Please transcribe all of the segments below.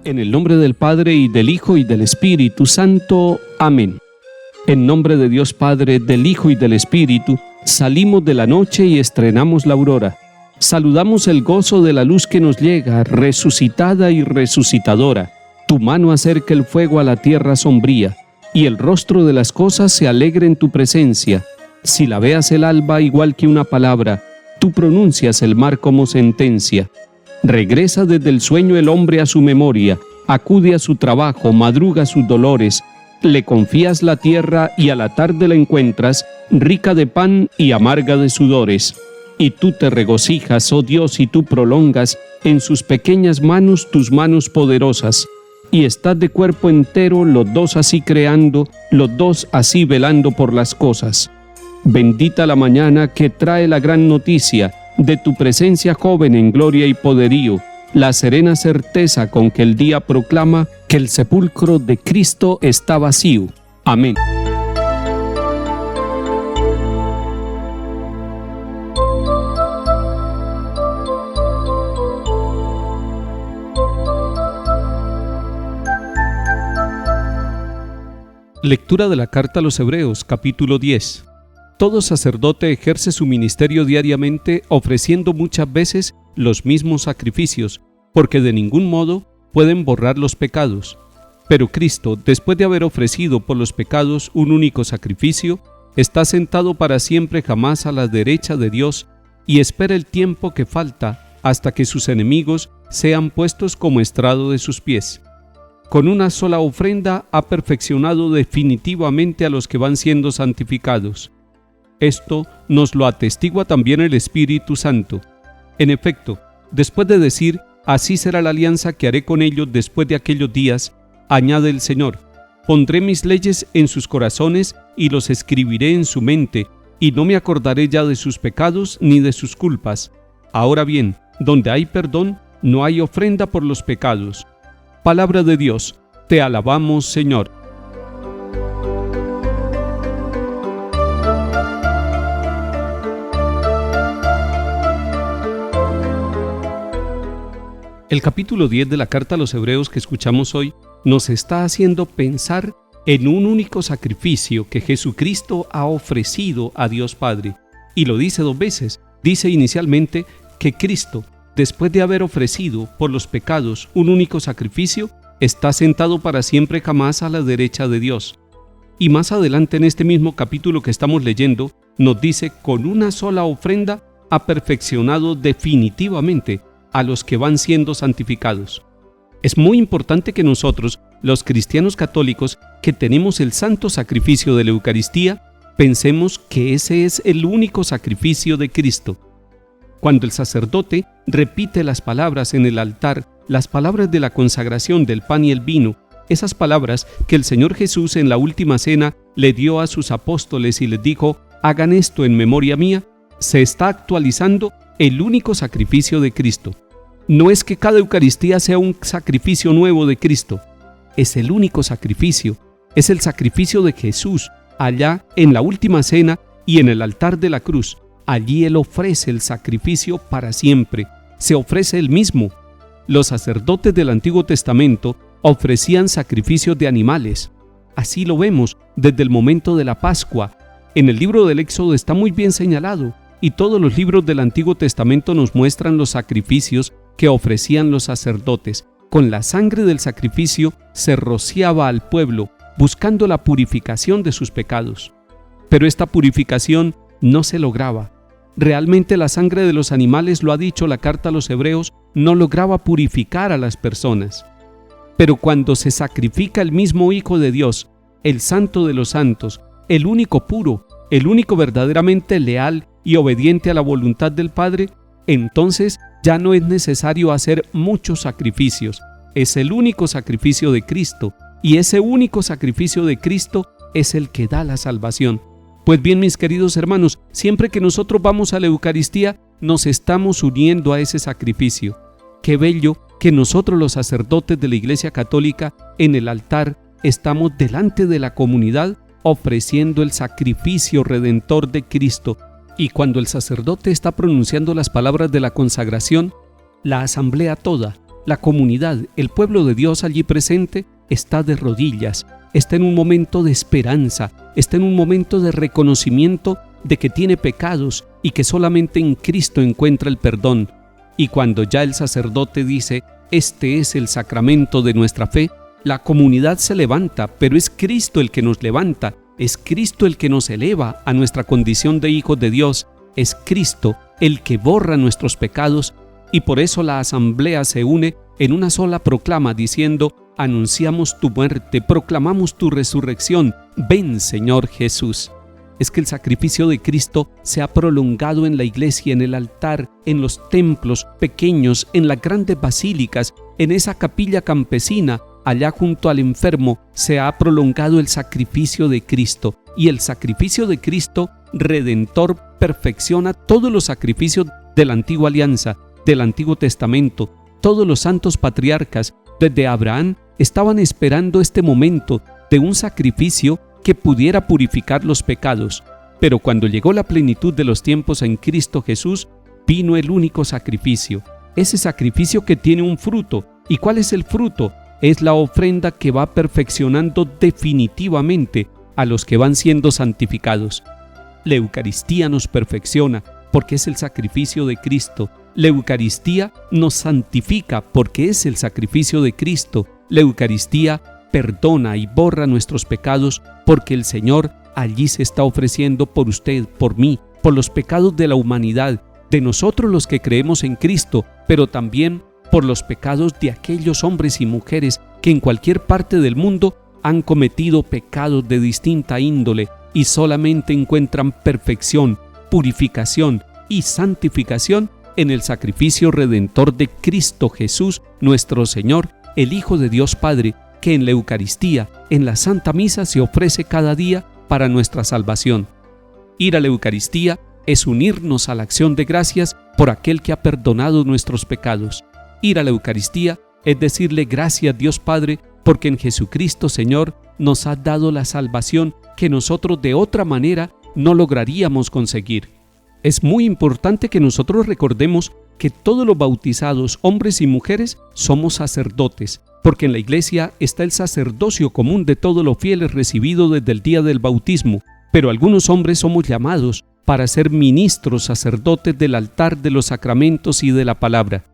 En el nombre del Padre, y del Hijo, y del Espíritu Santo. Amén. En nombre de Dios Padre, del Hijo y del Espíritu, salimos de la noche y estrenamos la aurora. Saludamos el gozo de la luz que nos llega, resucitada y resucitadora. Tu mano acerca el fuego a la tierra sombría, y el rostro de las cosas se alegre en tu presencia. Si la veas el alba igual que una palabra, tú pronuncias el mar como sentencia. Regresa desde el sueño el hombre a su memoria, acude a su trabajo, madruga sus dolores, le confías la tierra y a la tarde la encuentras, rica de pan y amarga de sudores. Y tú te regocijas, oh Dios, y tú prolongas en sus pequeñas manos tus manos poderosas, y estás de cuerpo entero, los dos así creando, los dos así velando por las cosas. Bendita la mañana que trae la gran noticia de tu presencia joven en gloria y poderío, la serena certeza con que el día proclama que el sepulcro de Cristo está vacío. Amén. Lectura de la carta a los Hebreos, capítulo 10. Todo sacerdote ejerce su ministerio diariamente ofreciendo muchas veces los mismos sacrificios, porque de ningún modo pueden borrar los pecados. Pero Cristo, después de haber ofrecido por los pecados un único sacrificio, está sentado para siempre jamás a la derecha de Dios y espera el tiempo que falta hasta que sus enemigos sean puestos como estrado de sus pies. Con una sola ofrenda ha perfeccionado definitivamente a los que van siendo santificados. Esto nos lo atestigua también el Espíritu Santo. En efecto, después de decir, así será la alianza que haré con ellos después de aquellos días, añade el Señor, pondré mis leyes en sus corazones y los escribiré en su mente, y no me acordaré ya de sus pecados ni de sus culpas. Ahora bien, donde hay perdón, no hay ofrenda por los pecados. Palabra de Dios, te alabamos, Señor. El capítulo 10 de la carta a los Hebreos que escuchamos hoy nos está haciendo pensar en un único sacrificio que Jesucristo ha ofrecido a Dios Padre. Y lo dice dos veces. Dice inicialmente que Cristo, después de haber ofrecido por los pecados un único sacrificio, está sentado para siempre jamás a la derecha de Dios. Y más adelante en este mismo capítulo que estamos leyendo, nos dice, con una sola ofrenda ha perfeccionado definitivamente a los que van siendo santificados. Es muy importante que nosotros, los cristianos católicos, que tenemos el santo sacrificio de la Eucaristía, pensemos que ese es el único sacrificio de Cristo. Cuando el sacerdote repite las palabras en el altar, las palabras de la consagración del pan y el vino, esas palabras que el Señor Jesús en la última cena le dio a sus apóstoles y les dijo, hagan esto en memoria mía, se está actualizando el único sacrificio de Cristo. No es que cada Eucaristía sea un sacrificio nuevo de Cristo, es el único sacrificio, es el sacrificio de Jesús allá en la última cena y en el altar de la cruz. Allí Él ofrece el sacrificio para siempre, se ofrece Él mismo. Los sacerdotes del Antiguo Testamento ofrecían sacrificios de animales. Así lo vemos desde el momento de la Pascua. En el libro del Éxodo está muy bien señalado. Y todos los libros del Antiguo Testamento nos muestran los sacrificios que ofrecían los sacerdotes. Con la sangre del sacrificio se rociaba al pueblo, buscando la purificación de sus pecados. Pero esta purificación no se lograba. Realmente la sangre de los animales, lo ha dicho la carta a los Hebreos, no lograba purificar a las personas. Pero cuando se sacrifica el mismo Hijo de Dios, el Santo de los Santos, el único puro, el único verdaderamente leal y obediente a la voluntad del Padre, entonces ya no es necesario hacer muchos sacrificios. Es el único sacrificio de Cristo, y ese único sacrificio de Cristo es el que da la salvación. Pues bien, mis queridos hermanos, siempre que nosotros vamos a la Eucaristía, nos estamos uniendo a ese sacrificio. Qué bello que nosotros, los sacerdotes de la Iglesia Católica, en el altar, estamos delante de la comunidad ofreciendo el sacrificio redentor de Cristo. Y cuando el sacerdote está pronunciando las palabras de la consagración, la asamblea toda, la comunidad, el pueblo de Dios allí presente, está de rodillas, está en un momento de esperanza, está en un momento de reconocimiento de que tiene pecados y que solamente en Cristo encuentra el perdón. Y cuando ya el sacerdote dice, este es el sacramento de nuestra fe, la comunidad se levanta, pero es Cristo el que nos levanta, es Cristo el que nos eleva a nuestra condición de hijos de Dios, es Cristo el que borra nuestros pecados, y por eso la asamblea se une en una sola proclama diciendo, anunciamos tu muerte, proclamamos tu resurrección, ven Señor Jesús. Es que el sacrificio de Cristo se ha prolongado en la iglesia, en el altar, en los templos pequeños, en las grandes basílicas, en esa capilla campesina, allá junto al enfermo, se ha prolongado el sacrificio de Cristo. Y el sacrificio de Cristo Redentor perfecciona todos los sacrificios de la antigua alianza, del Antiguo Testamento. Todos los santos patriarcas, desde Abraham, estaban esperando este momento de un sacrificio que pudiera purificar los pecados. Pero cuando llegó la plenitud de los tiempos en Cristo Jesús, vino el único sacrificio, ese sacrificio que tiene un fruto. ¿Y cuál es el fruto? Es la ofrenda que va perfeccionando definitivamente a los que van siendo santificados. La Eucaristía nos perfecciona porque es el sacrificio de Cristo. La Eucaristía nos santifica porque es el sacrificio de Cristo. La Eucaristía perdona y borra nuestros pecados porque el Señor allí se está ofreciendo por usted, por mí, por los pecados de la humanidad, de nosotros los que creemos en Cristo, pero también por los pecados de aquellos hombres y mujeres que en cualquier parte del mundo han cometido pecados de distinta índole y solamente encuentran perfección, purificación y santificación en el sacrificio redentor de Cristo Jesús, nuestro Señor, el Hijo de Dios Padre, que en la Eucaristía, en la Santa Misa, se ofrece cada día para nuestra salvación. Ir a la Eucaristía es unirnos a la acción de gracias por aquel que ha perdonado nuestros pecados. Ir a la Eucaristía es decirle gracias Dios Padre porque en Jesucristo Señor nos ha dado la salvación que nosotros de otra manera no lograríamos conseguir. Es muy importante que nosotros recordemos que todos los bautizados, hombres y mujeres, somos sacerdotes, porque en la Iglesia está el sacerdocio común de todos los fieles recibido desde el día del bautismo, pero algunos hombres somos llamados para ser ministros sacerdotes del altar de los sacramentos y de la palabra.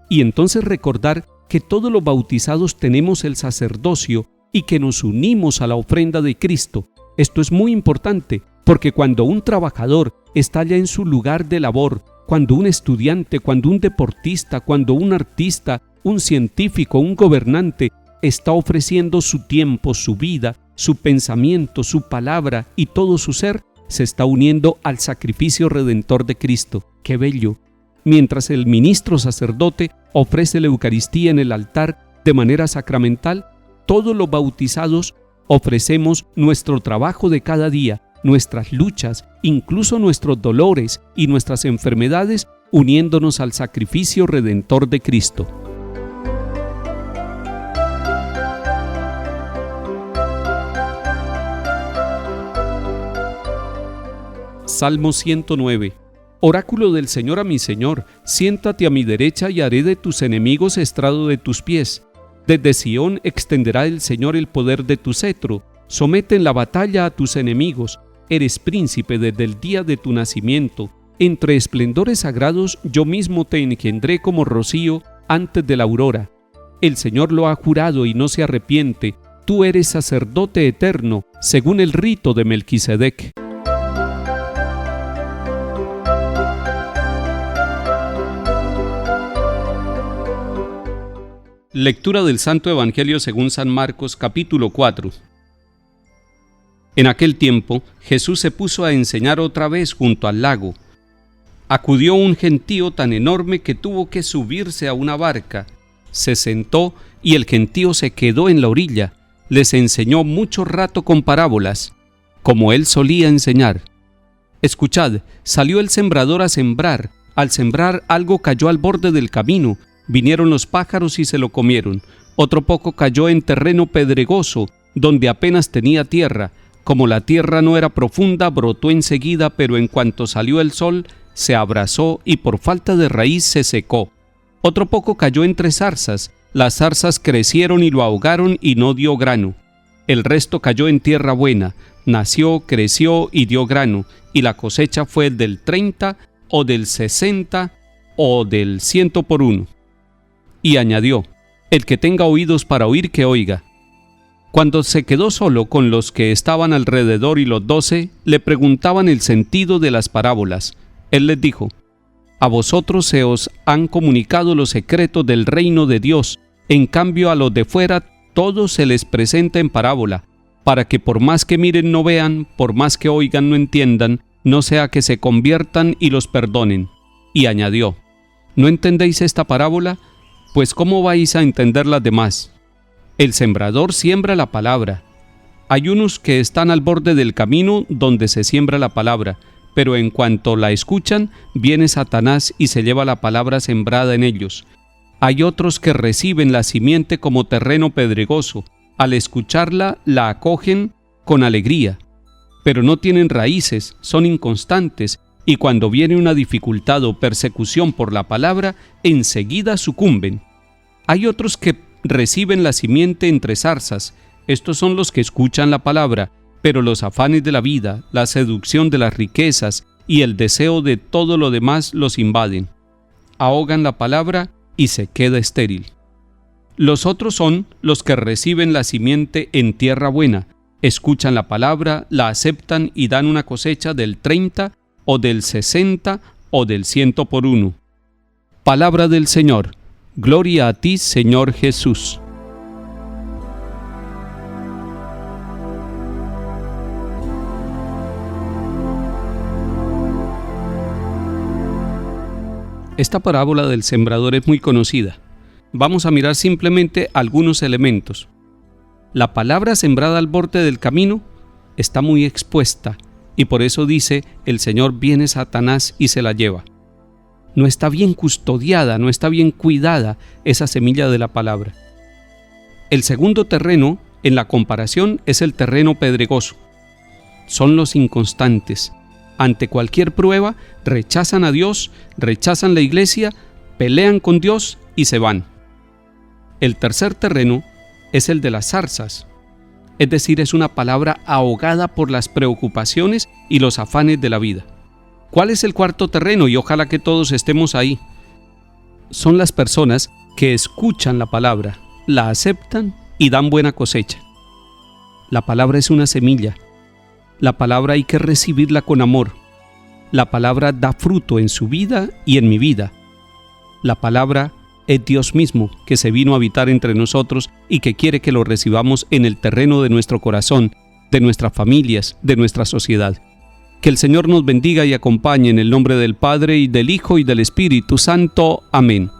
Y entonces recordar que todos los bautizados tenemos el sacerdocio y que nos unimos a la ofrenda de Cristo. Esto es muy importante, porque cuando un trabajador está ya en su lugar de labor, cuando un estudiante, cuando un deportista, cuando un artista, un científico, un gobernante está ofreciendo su tiempo, su vida, su pensamiento, su palabra y todo su ser, se está uniendo al sacrificio redentor de Cristo. ¡Qué bello! Mientras el ministro sacerdote ofrece la Eucaristía en el altar de manera sacramental, todos los bautizados ofrecemos nuestro trabajo de cada día, nuestras luchas, incluso nuestros dolores y nuestras enfermedades, uniéndonos al sacrificio redentor de Cristo. Salmo 109. Oráculo del Señor a mi Señor, siéntate a mi derecha y haré de tus enemigos estrado de tus pies. Desde Sión extenderá el Señor el poder de tu cetro, somete en la batalla a tus enemigos, eres príncipe desde el día de tu nacimiento. Entre esplendores sagrados yo mismo te engendré como rocío antes de la aurora. El Señor lo ha jurado y no se arrepiente, tú eres sacerdote eterno, según el rito de Melquisedec. Lectura del Santo Evangelio según San Marcos, capítulo 4. En aquel tiempo, Jesús se puso a enseñar otra vez junto al lago. Acudió un gentío tan enorme que tuvo que subirse a una barca. Se sentó y el gentío se quedó en la orilla. Les enseñó mucho rato con parábolas, como él solía enseñar. Escuchad, salió el sembrador a sembrar. Al sembrar algo cayó al borde del camino. Vinieron los pájaros y se lo comieron. Otro poco cayó en terreno pedregoso, donde apenas tenía tierra. Como la tierra no era profunda, brotó enseguida, pero en cuanto salió el sol, se abrasó y por falta de raíz se secó. Otro poco cayó entre zarzas. Las zarzas crecieron y lo ahogaron y no dio grano. El resto cayó en tierra buena. Nació, creció y dio grano. Y la cosecha fue del 30 o del 60 o del 100 por uno. Y añadió: el que tenga oídos para oír, que oiga. Cuando se quedó solo con los que estaban alrededor y los 12, le preguntaban el sentido de las parábolas. Él les dijo: a vosotros se os han comunicado los secretos del reino de Dios, en cambio a los de fuera todo se les presenta en parábola, para que por más que miren no vean, por más que oigan no entiendan, no sea que se conviertan y los perdonen. Y añadió: ¿no entendéis esta parábola? Pues ¿cómo vais a entender las demás? El sembrador siembra la palabra. Hay unos que están al borde del camino donde se siembra la palabra, pero en cuanto la escuchan, viene Satanás y se lleva la palabra sembrada en ellos. Hay otros que reciben la simiente como terreno pedregoso. Al escucharla, la acogen con alegría, pero no tienen raíces, son inconstantes, y cuando viene una dificultad o persecución por la palabra, enseguida sucumben. Hay otros que reciben la simiente entre zarzas. Estos son los que escuchan la palabra, pero los afanes de la vida, la seducción de las riquezas y el deseo de todo lo demás los invaden. Ahogan la palabra y se queda estéril. Los otros son los que reciben la simiente en tierra buena, escuchan la palabra, la aceptan y dan una cosecha del 30 o del 60 o del 100 por uno. Palabra del Señor. Gloria a ti, Señor Jesús. Esta parábola del sembrador es muy conocida. Vamos a mirar simplemente algunos elementos. La palabra sembrada al borde del camino está muy expuesta y por eso dice: el Señor viene Satanás y se la lleva. No está bien custodiada, no está bien cuidada esa semilla de la palabra. El segundo terreno en la comparación es el terreno pedregoso. Son los inconstantes. Ante cualquier prueba rechazan a Dios, rechazan la iglesia, pelean con Dios y se van. El tercer terreno es el de las zarzas, es decir, es una palabra ahogada por las preocupaciones y los afanes de la vida. ¿Cuál es el cuarto terreno? Y ojalá que todos estemos ahí. Son las personas que escuchan la palabra, la aceptan y dan buena cosecha. La palabra es una semilla. La palabra hay que recibirla con amor. La palabra da fruto en su vida y en mi vida. La palabra es Dios mismo, que se vino a habitar entre nosotros y que quiere que lo recibamos en el terreno de nuestro corazón, de nuestras familias, de nuestra sociedad. Que el Señor nos bendiga y acompañe en el nombre del Padre, y del Hijo, y del Espíritu Santo. Amén.